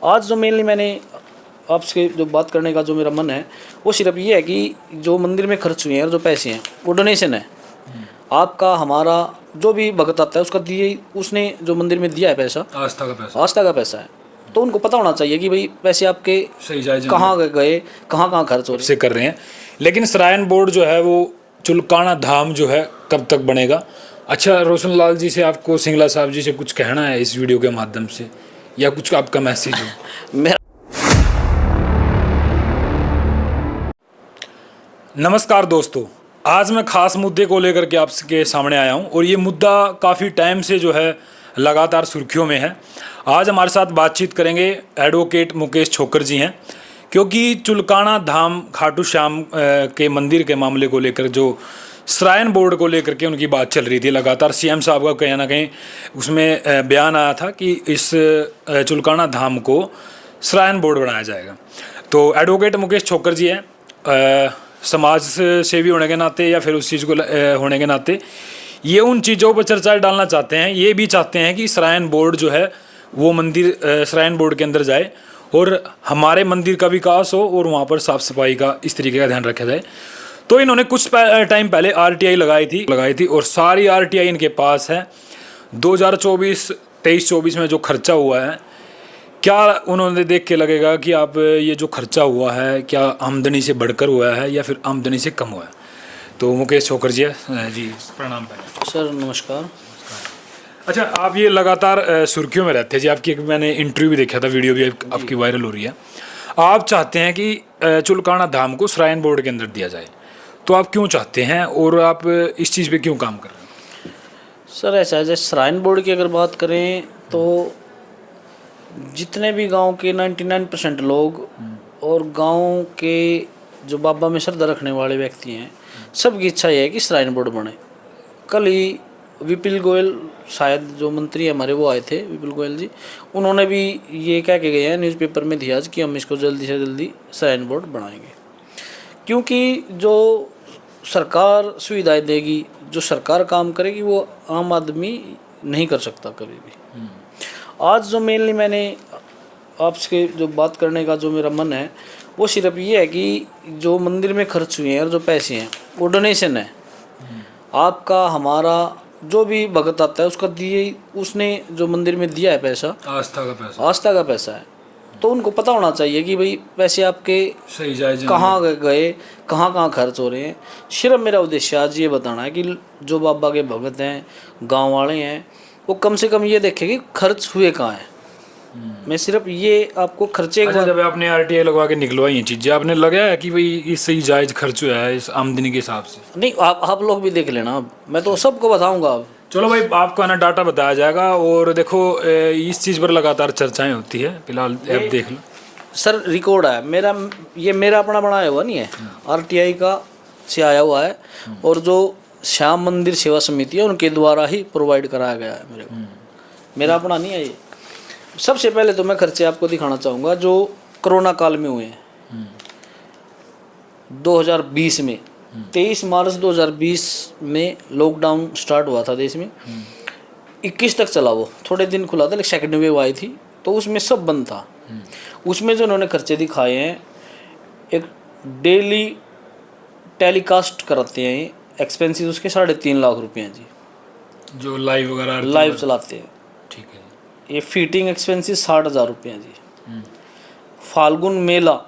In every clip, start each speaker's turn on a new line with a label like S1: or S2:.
S1: आज जो मेनली मैंने आपसे जो बात करने का जो मेरा मन है वो सिर्फ ये है कि जो मंदिर में खर्च हुए हैं और जो पैसे हैं वो डोनेशन है। आपका हमारा जो भी भगत आता है उसका दिए, उसने जो मंदिर में दिया है पैसा, आस्था का पैसा है, तो उनको पता होना चाहिए कि भाई पैसे आपके
S2: सही जायज
S1: कहाँ गए, कहाँ खर्च हो रहे
S2: से कर रहे हैं। लेकिन श्राइन बोर्ड जो है वो चुलकाना धाम जो है कब तक बनेगा? अच्छा, रोशन लाल जी से आपको, सिंगला साहब जी से कुछ कहना है इस वीडियो के माध्यम से, या कुछ आपका मैसेज हो?
S1: मेरा
S2: नमस्कार दोस्तों, आज मैं खास मुद्दे को लेकर के आपके सामने आया हूं और ये मुद्दा काफ़ी टाइम से जो है लगातार सुर्खियों में है। आज हमारे साथ बातचीत करेंगे एडवोकेट मुकेश छोकर जी हैं, क्योंकि चुलकाना धाम खाटू श्याम के मंदिर के मामले को लेकर जो श्राइन बोर्ड को लेकर के उनकी बात चल रही थी लगातार। सीएम साहब का कहीं ना कहीं उसमें बयान आया था कि इस चुलकाना धाम को श्राइन बोर्ड बनाया जाएगा। तो एडवोकेट मुकेश छोकर जी हैं, समाज सेवी होने के नाते या फिर उस चीज़ को होने के नाते ये उन चीज़ों पर चर्चा डालना चाहते हैं। ये भी चाहते हैं कि श्राइन बोर्ड जो है वो मंदिर श्राइन बोर्ड के अंदर जाए और हमारे मंदिर का विकास हो और वहाँ पर साफ़ सफाई का इस तरीके का ध्यान रखा जाए। तो इन्होंने कुछ टाइम पहले आरटीआई लगाई थी और सारी आरटीआई इनके पास है। 2023-24 में जो खर्चा हुआ है, क्या उन्होंने देख के लगेगा कि आप ये जो खर्चा हुआ है क्या आमदनी से बढ़कर हुआ है या फिर आमदनी से कम हुआ है? तो मुकेश छोकर जी जी प्रणाम पहले।
S1: सर नमस्कार।
S2: अच्छा, आप ये लगातार सुर्खियों में रहते हैं जी, आपकी एक मैंने इंटरव्यू भी देखा था, वीडियो भी आपकी वायरल हो रही है। आप चाहते हैं कि चुलकाना धाम को श्राइन बोर्ड के अंदर दिया जाए, तो आप क्यों चाहते हैं और आप इस चीज़ पे क्यों काम कर रहे हैं?
S1: सर ऐसा है, जैसे श्राइन बोर्ड की अगर बात करें तो जितने भी गांव के 99% लोग और गांव के जो बाबा में श्रद्धा रखने वाले व्यक्ति हैं, सबकी इच्छा ये है कि श्राइन बोर्ड बने। कल ही विपिल गोयल, शायद जो मंत्री हमारे वो आए थे, विपिल गोयल जी, उन्होंने भी ये कह के गए हैं न्यूज़पेपर में दिया आज कि हम इसको जल्दी से जल्दी श्राइन बोर्ड बनाएंगे। क्योंकि जो सरकार सुविधाएं देगी, जो सरकार काम करेगी, वो आम आदमी नहीं कर सकता कभी भी। आज जो मेनली मैंने आपसे जो बात करने का जो मेरा मन है वो सिर्फ ये है कि जो मंदिर में खर्च हुए हैं और जो पैसे हैं वो डोनेशन है। आपका हमारा जो भी भगत आता है उसका दिए, उसने जो मंदिर में दिया है पैसा, आस्था का पैसा है, तो उनको पता होना चाहिए कि भाई पैसे आपके
S2: सही जायज
S1: कहाँ गए, कहाँ खर्च हो रहे हैं। सिर्फ मेरा उद्देश्य आज ये बताना है कि जो बाबा के भगत हैं, गांव वाले हैं, वो कम से कम ये देखें कि खर्च हुए कहाँ हैं। मैं सिर्फ ये आपको खर्चे
S2: अच्छा, जब आपने आरटीआई लगवा के निकलवाई ये चीज़ें, आपने लगाया कि भाई इससे ही जायज खर्च हुआ है इस आमदनी के हिसाब से?
S1: नहीं, आप लोग भी देख लेना, मैं तो सबको बताऊंगा। अब
S2: चलो भाई, आपको ना डाटा बताया जाएगा। और देखो इस चीज़ पर लगातार चर्चाएं होती है, फिलहाल आप देख लो।
S1: सर रिकॉर्ड है मेरा, ये मेरा अपना बनाया हुआ नहीं है, आरटीआई का से आया हुआ है और जो श्याम मंदिर सेवा समिति है उनके द्वारा ही प्रोवाइड कराया गया है मेरे को, मेरा अपना नहीं है ये। सबसे पहले तो मैं खर्चे आपको दिखाना चाहूँगा जो कोरोना काल में हुए हैं। 2020 में 23 मार्च 2020 में लॉकडाउन स्टार्ट हुआ था देश में, 21 तक चला, वो थोड़े दिन खुला था, लेकिन सेकेंड वेव आई थी तो उसमें सब बंद था। उसमें जो उन्होंने खर्चे दिखाए हैं, एक डेली टेलीकास्ट कराते हैं एक्सपेंसेस उसके 3.5 लाख रुपये हैं जी, जो लाइव चलाते हैं।
S2: ठीक है।
S1: ये फिटिंग एक्सपेंसेस 60,000 रुपये हैं जी। फाल्गुन मेला,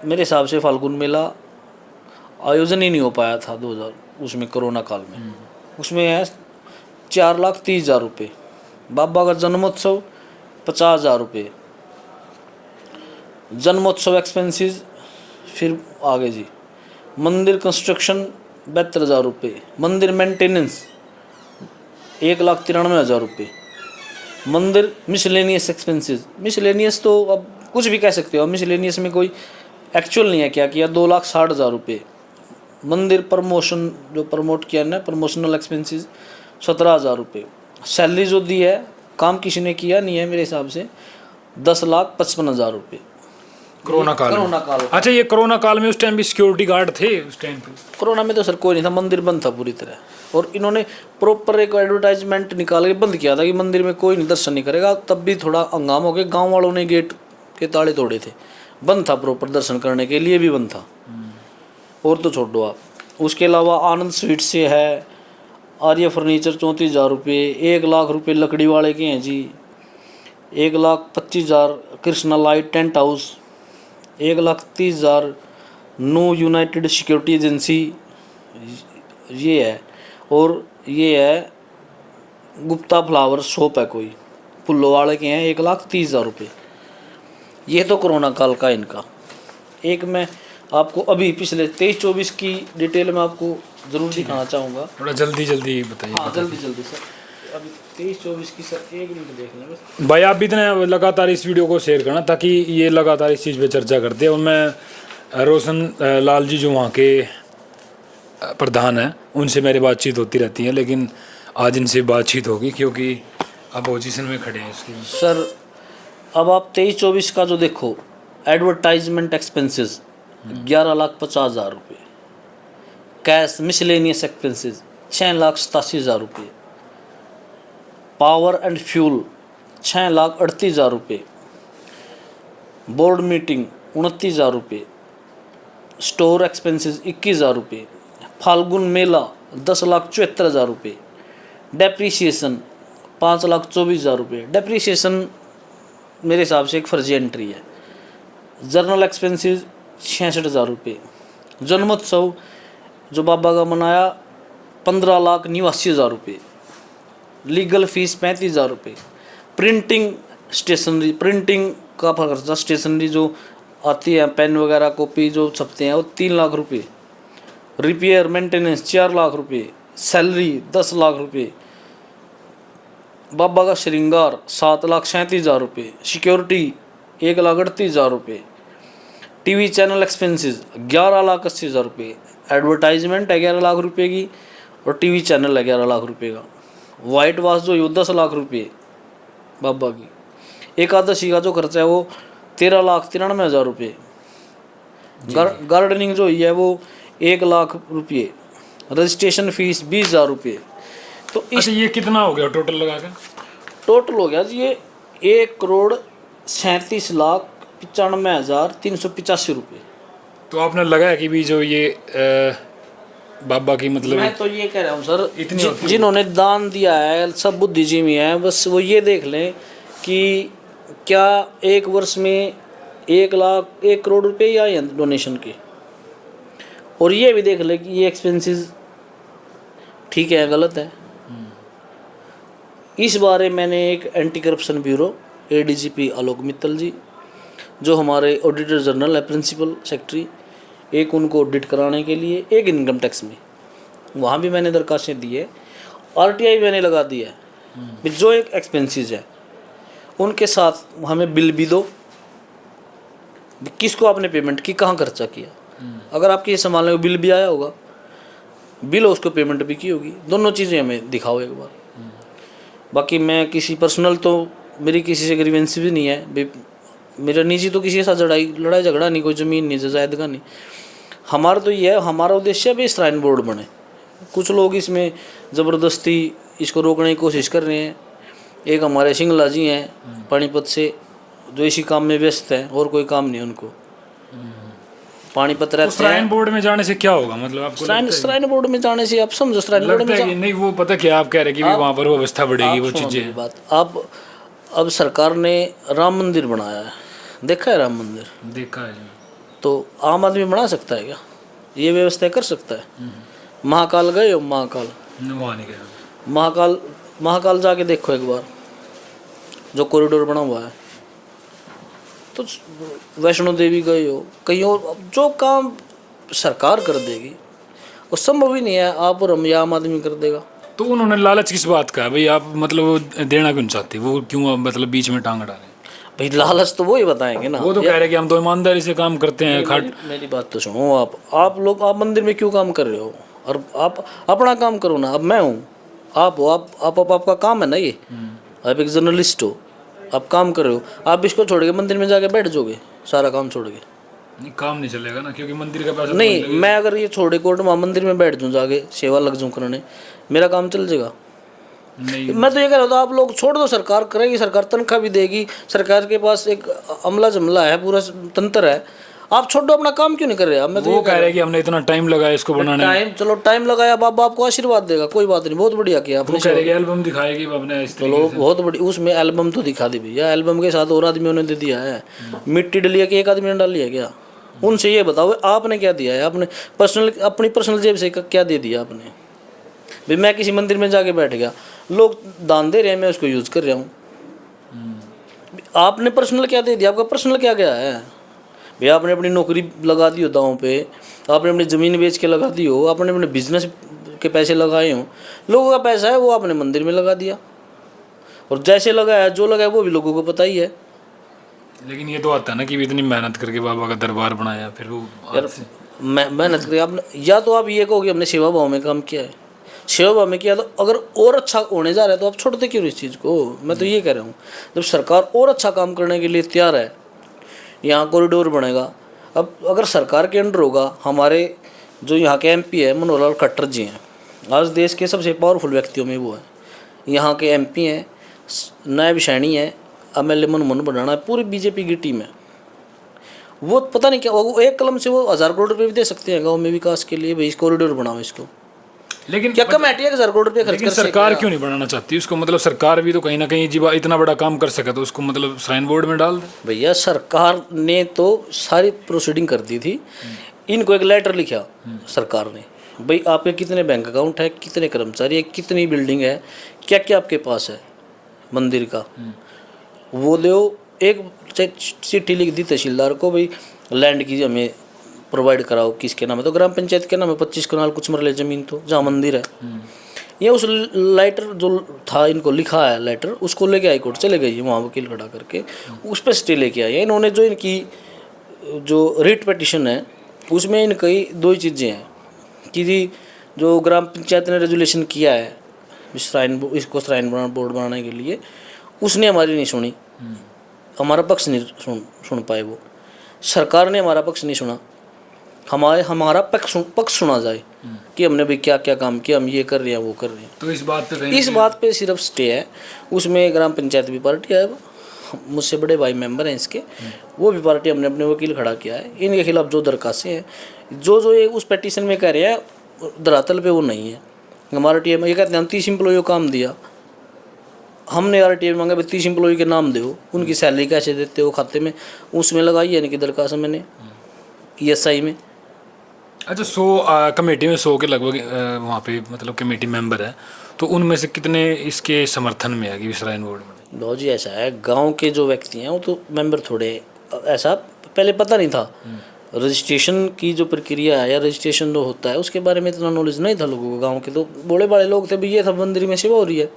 S1: मेरे हिसाब से फाल्गुन मेला आयोजन ही नहीं हो पाया था 2000 उसमें कोरोना काल में, उसमें है 4,30,000 रुपये। बाबा का जन्मोत्सव 50,000 रुपये, जन्मोत्सव एक्सपेंसेस। फिर आगे जी मंदिर कंस्ट्रक्शन 72,000 रुपये, मंदिर मेंटेनेंस 1,93,000 रुपये, मंदिर मिसलेनियस एक्सपेंसेस। मिसलेनियस तो अब कुछ भी कह सकते हो, मिसलेनियस में कोई एक्चुअल नहीं है क्या किया, 2,60,000 रुपये। मंदिर प्रमोशन जो प्रमोट किया ना, प्रमोशनल एक्सपेंसेस 17,000 रुपये। सैलरी जो दी है, काम किसी ने किया नहीं है मेरे हिसाब से, 10,55,000 रुपये।
S2: कोरोना काल में।
S1: कोरोना काल।
S2: अच्छा, ये कोरोना काल में उस टाइम भी सिक्योरिटी गार्ड थे उस टाइम पे?
S1: कोरोना में तो सर कोई नहीं था, मंदिर बंद था पूरी तरह, और इन्होंने प्रॉपर एक एडवर्टाइजमेंट निकाल के बंद किया था कि मंदिर में कोई नहीं दर्शन नहीं करेगा। तब भी थोड़ा हंगामा हो गया, गाँव वालों ने गेट के ताले तोड़े थे, बंद था प्रॉपर, दर्शन करने के लिए भी बंद था। और तो छोड़ दो आप, उसके अलावा आनंद स्वीट से है, आर्य फर्नीचर 34,000 रुपये, 1 लाख रुपये लकड़ी वाले के हैं जी, 1,25,000 Krishna light tent house, 1,30,000 no United security agency, ये है। और ये है गुप्ता फ्लावर शॉप है कोई, फुल्लो वाले के हैं, 1,30,000 रुपये। ये तो कोरोना काल का इनका। एक मैं आपको अभी पिछले 23-24 की डिटेल में आपको ज़रूर दिखाना चाहूँगा।
S2: थोड़ा जल्दी जल्दी बताइए।
S1: हाँ जल्दी जल्दी सर, अभी 23-24 की सर 1 मिनट देख लें बस।
S2: भाई आप भी इतने लगातार इस वीडियो को शेयर करना ताकि ये लगातार इस चीज़ पे चर्चा करते हैं। और मैं रोशन लाल जी जो वहाँ के प्रधान हैं, उनसे मेरी बातचीत होती रहती है, लेकिन आज इनसे बातचीत होगी क्योंकि अब पोजीशन में खड़े हैं इसकी।
S1: सर अब आप 23-24 का जो देखो, एडवर्टाइजमेंट एक्सपेंसेस 11,50,000 रुपये, कैश मिसलेनियस एक्सपेंसेस 6,87,000 रुपये, पावर एंड फ्यूल 6,38,000 रुपये, बोर्ड मीटिंग 29,000 रुपये, स्टोर एक्सपेंसेस 21,000 रुपये, फाल्गुन मेला 10,74,000 रुपये, डेप्रीसिएशन 5,24,000 रुपये। डेप्रीसिएशन मेरे हिसाब से एक फर्जी एंट्री है। जर्नल एक्सपेंसेस 66,000 रुपये, जन्मोत्सव जो बाबा का मनाया 15,89,000 रुपये, लीगल फीस 35,000 रुपये, प्रिंटिंग स्टेशनरी, प्रिंटिंग का खर्चा, स्टेशनरी जो आती है पेन वगैरह कॉपी जो छपते हैं वो 3 लाख रुपये, रिपेयर मेंटेनेंस 4 लाख रुपये, सैलरी 10 लाख रुपये, बाबा का श्रृंगार 7,37,000 रुपये, सिक्योरिटी 1,38,000 रुपये, टीवी चैनल एक्सपेंसेस 11,80,000 रुपये, एडवर्टाइजमेंट है 11 लाख रुपये की, और टीवी चैनल है 11 लाख रुपये का, वाइट वॉश जो है 10 लाख रुपये बाबा की, एकादशी का जो खर्चा है वो 13,93,000 रुपये, गार्डनिंग जो है वो 1 लाख रुपये, रजिस्ट्रेशन फीस 20,000 रुपये। तो इस
S2: ये कितना हो गया टोटल लगा के?
S1: टोटल हो गया जी ये 1,37,95,385 रुपये।
S2: तो आपने लगाया कि भी जो ये बाबा की मतलब
S1: मैं तो ये कह रहा हूँ सर,
S2: इतनी
S1: जिन्होंने दान दिया है सब बुद्धिजीवी हैं, बस वो ये देख लें कि क्या एक वर्ष में 1 करोड़ रुपए ही आए हैं डोनेशन के, और ये भी देख लें कि ये एक्सपेंसेस ठीक है गलत है। इस बारे मैंने एक anti corruption bureau ADGP Alok Mittal जी, जो हमारे ऑडिटर जनरल है, प्रिंसिपल सेक्रेटरी, एक उनको ऑडिट कराने के लिए, एक इनकम टैक्स में, वहाँ भी मैंने दरखास्तें दी है, RTI मैंने लगा दिया है। जो एक एक्सपेंसेस है उनके साथ हमें बिल भी दो, किसको आपने पेमेंट की, कहाँ खर्चा किया। अगर आपके ये संभालने को बिल भी आया होगा, बिल उसको पेमेंट भी की होगी, दोनों चीज़ें हमें दिखाओ एक बार। बाकी मैं किसी पर्सनल तो मेरी किसी से ग्रीवेंस भी नहीं है, मेरा निजी तो किसी के साथ लड़ाई झगड़ा नहीं, कोई ज़मीन नहीं, जायद का नहीं। हमारा तो ये है, हमारा उद्देश्य भी श्राइन बोर्ड बने। कुछ लोग इसमें ज़बरदस्ती इसको रोकने की कोशिश कर रहे हैं। एक हमारे सिंगला जी हैं पानीपत से, जो इसी काम में व्यस्त हैं, और कोई काम नहीं उनको, पानीपत रहते हैं।
S2: श्राइन बोर्ड में जाने से क्या होगा, मतलब आपको
S1: श्राइन बोर्ड में जाने से आप समझो, श्राइन बोर्ड में
S2: नहीं, वो पता क्या आप कह रहे हैं कि वहाँ पर व्यवस्था बढ़ेगी, वो चीज़ें
S1: बात। आप अब सरकार ने राम मंदिर बनाया है, देखा है राम मंदिर?
S2: देखा है।
S1: तो आम आदमी बना सकता है क्या? ये व्यवस्था कर सकता है? महाकाल गए हो? महाकाल
S2: वहाँ नहीं गया।
S1: महाकाल जाके देखो एक बार, जो कॉरिडोर बना हुआ है। तो वैष्णो देवी गए हो, कहीं और, जो काम सरकार कर देगी वो संभव ही नहीं है आप और हम या आम आदमी कर देगा।
S2: तो उन्होंने लालच किस बात का है भाई? आप मतलब देना क्यों चाहते, वो क्यों मतलब बीच में टांग डाले?
S1: भाई लालच तो वो ही बताएंगे ना।
S2: वो तो कह रहे हैं कि हम तो ईमानदारी से काम करते हैं।
S1: मेरी बात तो सुनो, आप लोग, आप मंदिर में क्यों काम कर रहे हो? और आप अपना काम करो ना। अब मैं हूँ, आप हो, आपका काम है ना ये। आप एक जर्नलिस्ट हो, आप काम कर रहे हो, आप इसको छोड़ के मंदिर में जाके बैठ जाओगे? सारा काम छोड़ के।
S2: नहीं, काम नहीं चलेगा ना, क्योंकि मंदिर का पैसा तो
S1: नहीं,
S2: लगेगा।
S1: मैं अगर ये छोड़े कोर्ट में मंदिर में बैठ जाऊँ जाके सेवा लग जाऊँ करने, मेरा काम चल जाएगा?
S2: नहीं,
S1: मैं तो ये कह रहा था, आप लोग छोड़ दो, सरकार करेगी, सरकार तनख्वाह भी देगी, सरकार के पास एक अमला जमला है, पूरा तंत्र है, आप छोड़ दो, अपना काम क्यों नहीं कर रहे? अब मैं तो
S2: वो
S1: ये
S2: कह रहे हैं कि हमने इतना टाइम लगाया इसको बनाने में।
S1: टाइम, चलो टाइम लगाया, बाबा आपको आशीर्वाद देगा, कोई बात नहीं, बहुत बढ़िया किया
S2: वो
S1: आपने।
S2: कह रहे हैं कि एल्बम दिखाएगी आपने इस
S1: चलो
S2: तरीके से।
S1: बहुत बड़ी, उसमें एल्बम तो दिखा दी भैया, एल्बम के साथ और आदमियों ने दे दिया है, मिट्टी डली कि एक आदमी ने डाली है क्या? उनसे ये बताओ आपने क्या दिया है? आपने पर्सनल, अपनी पर्सनल जेब से क्या दे दिया आपने? भाई मैं किसी मंदिर में जाके बैठ गया, लोग दान दे रहे हैं, मैं उसको यूज़ कर रहा हूँ, आपने पर्सनल क्या दे दिया? आपका पर्सनल क्या गया है भैया? आपने अपनी नौकरी लगा दी हो दांव पे, आपने अपनी ज़मीन बेच के लगा दी हो, आपने अपने बिजनेस के पैसे लगाए हो, लोगों का पैसा है वो आपने मंदिर में लगा दिया, और जैसे लगाया जो लगाया वो भी लोगों को पता ही है।
S2: लेकिन ये तो आता है ना कि इतनी मेहनत करके बाबा का दरबार बनाया, फिर वो
S1: यार मेहनत करिए आपने, या तो आप ये कहो कि हमने सेवा भाव में काम किया है, सेवा भाव में किया तो अगर और अच्छा होने जा रहा है तो आप छोड़ते क्यों इस चीज़ को? मैं तो ये कह रहा हूँ, जब सरकार और अच्छा काम करने के लिए तैयार है, यहाँ कॉरिडोर बनेगा, अब अगर सरकार के अंडर होगा, हमारे जो यहाँ के एमपी है मनोहर लाल खट्टर जी हैं, आज देश के सबसे पावरफुल व्यक्तियों में वो है, यहाँ के एमपी हैं, नायब सैनी है, एमएलए मनमोहन बनाना है, पूरी बीजेपी की टीम है, वो पता नहीं क्या, वो एक कलम से वो 1000 करोड़ रुपये भी दे सकते हैं गाँव में विकास के लिए, भाई इस कॉरिडोर बनाओ इसको।
S2: लेकिन
S1: क्या कमेटी है 1000 करोड़ रुपये खर्च
S2: लेकिन
S1: कर
S2: सरकार क्यों नहीं बनाना चाहती उसको? मतलब सरकार भी तो कहीं ना कहीं जीवा इतना बड़ा काम कर सके तो उसको मतलब श्राइन बोर्ड में डाल दे।
S1: भैया सरकार ने तो सारी प्रोसीडिंग कर दी थी, इनको एक लेटर लिखा सरकार ने, भाई आपके कितने बैंक अकाउंट है, कितने कर्मचारी है, कितनी बिल्डिंग है, क्या क्या आपके पास है मंदिर का, वो दो। एक चिट्ठी लिख दी तहसीलदार को, भाई लैंड की हमें प्रोवाइड कराओ, किसके नाम है? तो ग्राम पंचायत के नाम है, 25 कनाल कुछ मरले ज़मीन तो जहाँ मंदिर है। ये उस लेटर जो था, इनको लिखा है लेटर, उसको लेके हाई कोर्ट चले गई, वहाँ वकील खड़ा करके उस पर स्टे लेके आए। इन्होंने जो इनकी जो रिट पिटीशन है उसमें इनकी दो ही चीज़ें हैं कि जी जो ग्राम पंचायत ने रेजुलेशन किया है इसको श्राइन बोर्ड बनाने के लिए, उसने हमारी नहीं सुनी, हमारा पक्ष नहीं सुन पाए, वो सरकार ने हमारा पक्ष नहीं सुना, हमारा पक्ष सुना जाए कि हमने भाई क्या क्या काम किया, हम ये कर रहे हैं वो कर रहे हैं।
S2: तो
S1: इस बात पे सिर्फ स्टे है, उसमें ग्राम पंचायत भी पार्टी है, मुझसे बड़े भाई मेंबर हैं इसके, वो भी पार्टी, हमने अपने वकील खड़ा किया है, इनके खिलाफ जो दरखास्तें हैं, जो ये उस पिटीशन में कह रहे हैं धरातल पे वो नहीं है। हमारा टीएम ये कहते हैं हम 30 एम्प्लॉई को काम दिया, हमने यार टीएम मांगा भाई 30 एम्प्लॉई के नाम दो, उनकी सैलरी कैसे देते हो खाते में, उसमें लगाई है इनकी दरखास्त मैंने ESI में।
S2: अच्छा, 100 कमेटी में 100 के लगभग वहाँ पे मतलब कमेटी मेंबर है, तो उनमें से कितने इसके समर्थन में है कि श्राइन बोर्ड में?
S1: लो जी ऐसा है, गांव के जो व्यक्ति हैं वो तो मेंबर थोड़े, ऐसा पहले पता नहीं था, रजिस्ट्रेशन की जो प्रक्रिया है या रजिस्ट्रेशन जो होता है उसके बारे में इतना नॉलेज नहीं था लोगों को, गांव के तो बड़े बड़े लोग थे, भी ये था मंदिर में सेवा हो रही है।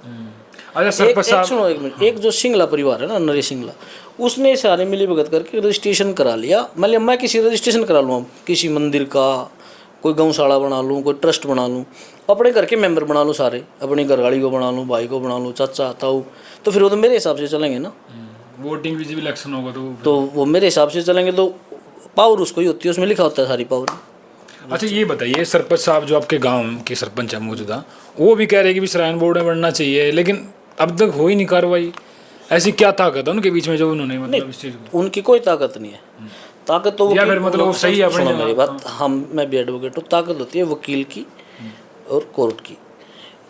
S2: अच्छा सरपंच साहब,
S1: सुनो एक मिनट, एक जो सिंगला परिवार है ना, नरेश सिंगला, उसने सारे मिली भगत करके रजिस्ट्रेशन करा लिया। मतलब मैं किसी रजिस्ट्रेशन करा लूँ, किसी मंदिर का, कोई गौशाला बना लूँ, कोई ट्रस्ट बना लूँ, अपने घर के मेंबर बना लूँ सारे, अपनी घरवाली को बना लूँ, भाई को बना लूँ, चाचा ताऊ, तो फिर वो तो मेरे हिसाब से चलेंगे ना,
S2: वोटिंग भी इलेक्शन होगा
S1: तो वो मेरे हिसाब से चलेंगे, तो पावर उसको ही होती है, उसमें लिखा होता है सारी पावर।
S2: अच्छा ये बताइए, सरपंच साहब जो आपके गांव के सरपंच है मौजूदा, वो भी कह रहे हैं कि भी श्राइन बोर्ड में बनना चाहिए, लेकिन अब तक हो ही नहीं कार्रवाई। ऐसी क्या ताकत है उनके बीच में जो उन्होंने मतलब इस चीज़ को?
S1: उनकी कोई ताकत नहीं है, ताकत तो
S2: या फिर मतलब वो सही है अपनी
S1: मेरी बात, मैं भी एडवोकेट हूँ, ताकत होती है वकील की और कोर्ट की।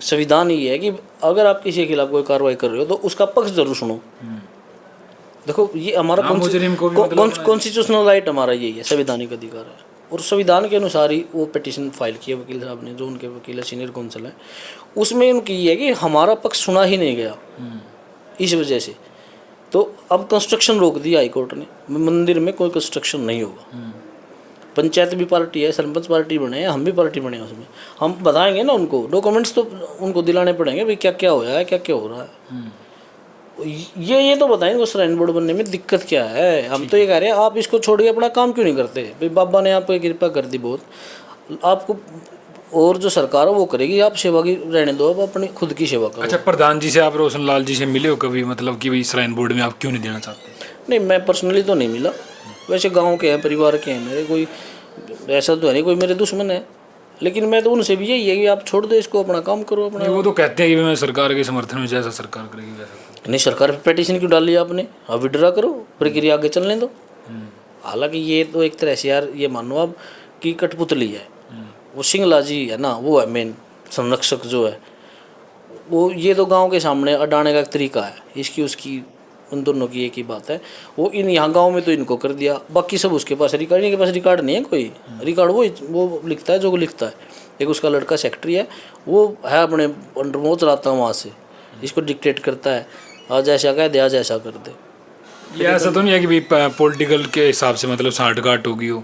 S1: संविधान ये है कि अगर आप किसी के खिलाफ कोई कार्रवाई कर रहे हो तो उसका पक्ष जरूर सुनो। देखो ये हमारा कॉन्स्टिट्यूशनल राइट हमारा यही है, संवैधानिक अधिकार है, और संविधान के अनुसार ही वो पिटीशन फाइल की है वकील साहब ने, जो उनके वकील है सीनियर काउंसिल है, उसमें उनकी ये है कि हमारा पक्ष सुना ही नहीं गया, इस वजह से तो अब कंस्ट्रक्शन रोक दिया हाई कोर्ट ने, मंदिर में कोई कंस्ट्रक्शन नहीं होगा। पंचायत भी पार्टी है, सरपंच पार्टी बने हैं, हम भी पार्टी बने हैं, उसमें हम बताएंगे ना उनको, डॉक्यूमेंट्स तो उनको दिलाने पड़ेंगे भाई क्या क्या होया है, क्या क्या हो रहा है, ये तो बताएं वो श्राइन बोर्ड बनने में दिक्कत क्या है। हम तो ये कह रहे हैं आप इसको छोड़ के अपना काम क्यों नहीं करते भाई, बाबा ने आपको कृपा कर दी बहुत, आपको और जो सरकार है वो करेगी, आप सेवा की रहने दो, आप अपनी खुद की सेवा करो।
S2: अच्छा, प्रधान जी से आप रोशन लाल जी से मिले हो कभी, मतलब कि भाई श्राइन बोर्ड में आप क्यों नहीं देना चाहते?
S1: नहीं, मैं पर्सनली तो नहीं मिला, वैसे गांव के हैं, परिवार के हैं मेरे, कोई ऐसा तो है नहीं कोई मेरे दुश्मन है, लेकिन मैं तो उनसे भी यही है कि आप छोड़ दो इसको, अपना काम करो अपना।
S2: वो तो कहते हैं कि मैं सरकार के समर्थन में, जैसा सरकार करेगी वैसा।
S1: नहीं, सरकार पे पिटीशन क्यों डाली आपने? अब विड्रा करो, प्रक्रिया आगे चलने दो। हालांकि ये तो एक तरह से यार ये मानो आप कि कठपुतली है, वो सिंगला जी है ना, वो है मेन संरक्षक जो है वो। ये तो गांव के सामने अडाने का एक तरीका है, इसकी उसकी उन दोनों की एक ही बात है। वो इन यहाँ गांव में तो इनको कर दिया, बाकी सब उसके पास रिकॉर्ड, इनके पास रिकॉर्ड नहीं है कोई। रिकॉर्ड वो लिखता है जो वो लिखता है। एक उसका लड़का सेक्रेटरी है, वो है अपने अंडर, वो चलाता है वहाँ से, इसको डिक्टेट करता है, आज ऐसा कह दे, आज ऐसा कर दे।
S2: ये ऐसा तो नहीं है कि भाई पॉलिटिकल के हिसाब से मतलब साठगांठ होगी हो,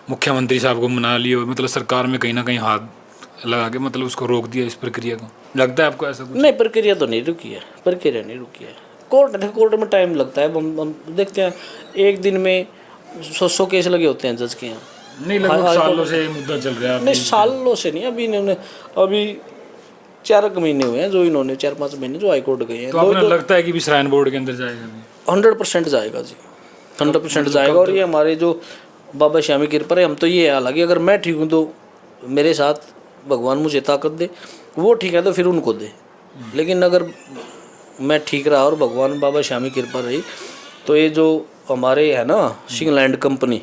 S2: मुख्यमंत्री साहब को मना लिए हो, मतलब सरकार में कहीं ना कहीं हाथ लगा के मतलब उसको रोक दिया इस प्रक्रिया को, लगता है आपको ऐसा कुछ?
S1: नहीं, प्रक्रिया तो नहीं रुकी है, प्रक्रिया नहीं रुकी है। कोर्ट में टाइम लगता है, हम देखते हैं एक दिन में 100 केस लगे होते हैं जज के यहाँ।
S2: नहीं, लगभग सालों से ये मुद्दा चल रहा है।
S1: नहीं, सालों से नहीं, अभी इन्होंने अभी 4 महीने हुए हैं जो इन्होंने, 4-5 महीने जो हाईकोर्ट गए हैं।
S2: तो आपको लगता है कि भी श्राइन बोर्ड के अंदर जाएगा?
S1: 100% जाएगा जी, 100% जाएगा। और ये हमारे जो बाबा श्यामी कृपा है, हम तो ये हालांकि अगर मैं ठीक हूँ तो मेरे साथ भगवान मुझे ताकत दे, वो ठीक है तो फिर उनको दे। लेकिन अगर मैं ठीक रहा और भगवान बाबा श्यामी कृपा रही तो ये जो हमारे है ना सिंगलैंड कंपनी,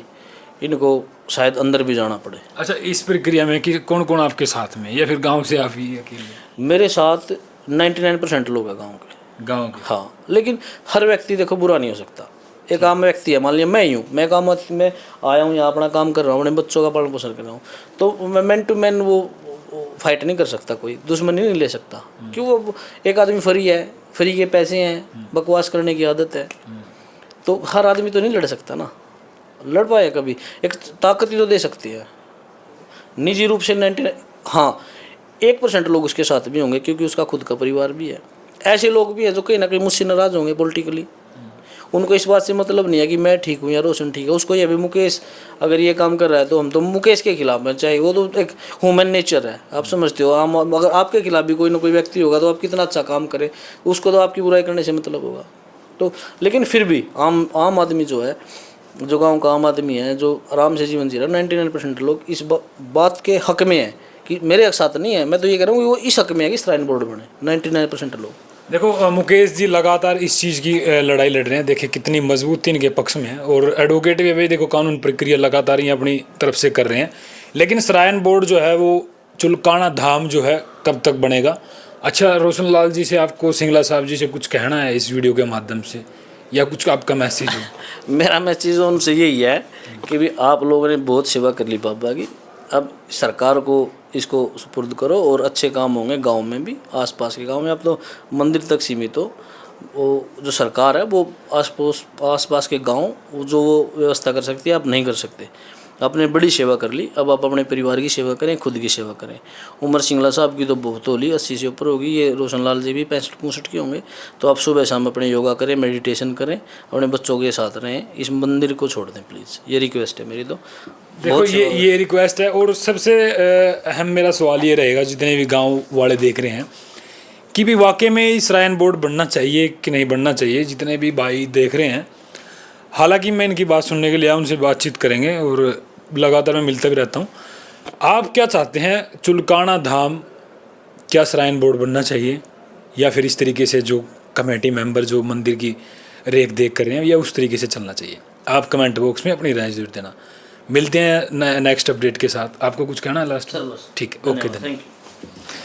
S1: इनको शायद अंदर भी जाना पड़े।
S2: अच्छा, इस प्रक्रिया में कि कौन कौन आपके साथ में, या फिर गांव से आप ही अकेले?
S1: मेरे साथ 99% लोग हैं गाँव के।
S2: गांव के?
S1: हाँ, लेकिन हर व्यक्ति देखो बुरा नहीं हो सकता। एक आम व्यक्ति है, मान लिया मैं ही हूँ, मैं काम में आया हूँ यहाँ अपना काम कर रहा हूँ, अपने बच्चों का पालन पोषण कर रहा हूँ, तो मैं मैन टू मैन वो फाइट नहीं कर सकता, कोई दुश्मनी नहीं ले सकता। क्यों? वो एक आदमी फ्री है, फ्री के पैसे हैं, बकवास करने की आदत है, तो हर आदमी तो नहीं लड़ सकता ना। लड़ पाए कभी? एक ताकत ही तो दे सकती है निजी रूप से। 99 हाँ 1% लोग उसके साथ भी होंगे क्योंकि उसका खुद का परिवार भी है। ऐसे लोग भी हैं जो कहीं ना कहीं मुझसे नाराज़ होंगे पॉलिटिकली, उनको इस बात से मतलब नहीं है कि मैं ठीक हूँ या रोशन ठीक है। उसको ये भी मुकेश अगर ये काम कर रहा है तो हम तो मुकेश के खिलाफ हैं, चाहे वो तो एक ह्यूमन नेचर है, आप समझते हो। अगर आपके खिलाफ भी कोई ना कोई व्यक्ति होगा तो आप कितना अच्छा काम करें, उसको तो आपकी बुराई करने से मतलब होगा। तो लेकिन फिर भी आम आदमी जो है, जो गाँव का आम आदमी है, जो आराम से जीवन जी रहा है, 99% लोग इस बात के हक में है कि मेरे साथ नहीं है। मैं तो ये कह रहा हूँ वो इस हक में है कि श्राइन बोर्ड बने, 99% लोग।
S2: देखो मुकेश जी लगातार इस चीज़ की लड़ाई लड़ रहे हैं, देखिए कितनी मजबूती इनके पक्ष में है, और एडवोकेट भी भाई देखो कानून प्रक्रिया लगातार ही अपनी तरफ से कर रहे हैं। लेकिन श्राइन बोर्ड जो है वो चुलकाना धाम जो है कब तक बनेगा? अच्छा, रोशन लाल जी से आपको, सिंगला साहब जी से कुछ कहना है इस वीडियो के माध्यम से, या कुछ आपका मैसेज हो?
S1: मेरा मैसेज उनसे यही है कि भी आप लोगों ने बहुत सेवा कर ली बाबा की, अब सरकार को इसको सुपुर्द करो और अच्छे काम होंगे गांव में भी, आसपास के गांव में। अब तो मंदिर तक सीमित हो, वो जो सरकार है वो आसपास के गांव जो वो व्यवस्था कर सकती है, आप नहीं कर सकते। आपने बड़ी सेवा कर ली, अब आप अपने परिवार की सेवा करें, खुद की सेवा करें। उम्र सिंगला साहब की तो बहुत हो ली, 80 से ऊपर होगी, ये रोशन लाल जी भी 65-65 के होंगे। तो आप सुबह शाम अपने योगा करें, मेडिटेशन करें, अपने बच्चों के साथ रहें, इस मंदिर को छोड़ दें प्लीज़, ये रिक्वेस्ट है मेरी। तो
S2: देखो ये रिक्वेस्ट है। और सबसे अहम मेरा सवाल ये रहेगा, जितने भी गांव वाले देख रहे हैं, कि भी वाकई में श्राइन बोर्ड बनना चाहिए कि नहीं बनना चाहिए। जितने भी भाई देख रहे हैं, हालांकि मैं इनकी बात सुनने के लिए उनसे बातचीत करेंगे और लगातार मैं मिलता भी रहता हूं। आप क्या चाहते हैं, चुलकाना धाम क्या श्राइन बोर्ड बनना चाहिए, या फिर इस तरीके से जो कमेटी मेंबर जो मंदिर की रेख देख कर रहे हैं, या उस तरीके से चलना चाहिए? आप कमेंट बॉक्स में अपनी राय जरूर देना। मिलते हैं नेक्स्ट अपडेट के साथ। आपको कुछ कहना है लास्ट?
S1: चलो,
S2: ठीक है, ओके, धन्यवाद।
S1: Thank you.